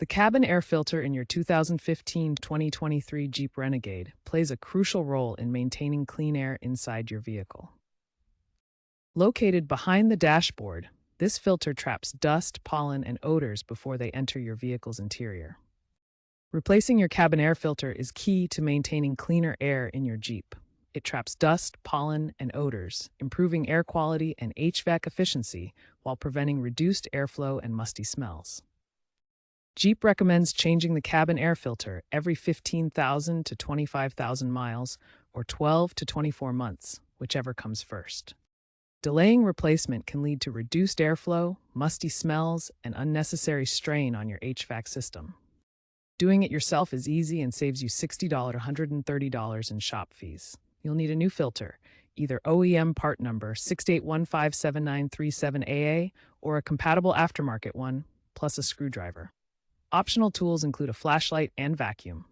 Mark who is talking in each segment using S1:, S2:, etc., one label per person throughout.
S1: The cabin air filter in your 2015-2023 Jeep Renegade plays a crucial role in maintaining clean air inside your vehicle. Located behind the dashboard, this filter traps dust, pollen, and odors before they enter your vehicle's interior. Replacing your cabin air filter is key to maintaining cleaner air in your Jeep. It traps dust, pollen, and odors, improving air quality and HVAC efficiency while preventing reduced airflow and musty smells. Jeep recommends changing the cabin air filter every 15,000 to 25,000 miles or 12 to 24 months, whichever comes first. Delaying replacement can lead to reduced airflow, musty smells, and unnecessary strain on your HVAC system. Doing it yourself is easy and saves you $60 to $130 in shop fees. You'll need a new filter, either OEM part number 68157937AA or a compatible aftermarket one, plus a screwdriver. Optional tools include a flashlight and vacuum.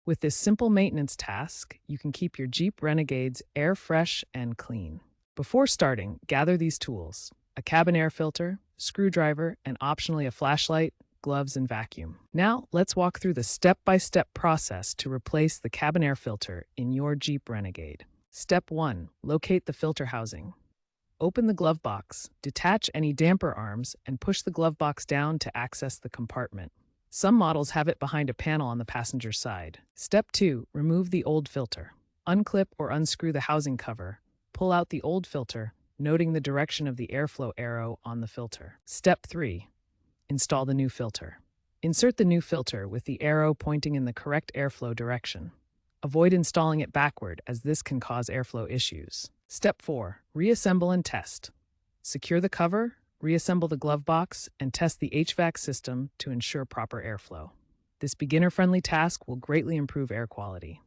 S1: With this simple maintenance task, you can keep your Jeep Renegade's air fresh and clean. Before starting, gather these tools: a cabin air filter, screwdriver, and optionally a flashlight, gloves, and vacuum. Now, let's walk through the step-by-step process to replace the cabin air filter in your Jeep Renegade. Step 1. Locate the filter housing. Open the glove box, detach any damper arms, and push the glove box down to access the compartment. Some models have it behind a panel on the passenger side. Step 2. Remove the old filter. Unclip or unscrew the housing cover. Pull out the old filter, noting the direction of the airflow arrow on the filter. Step 3. Install the new filter. Insert the new filter with the arrow pointing in the correct airflow direction. Avoid installing it backward, as this can cause airflow issues. Step 4. Reassemble and test. Secure the cover, reassemble the glove box, and test the HVAC system to ensure proper airflow. This beginner-friendly task will greatly improve air quality.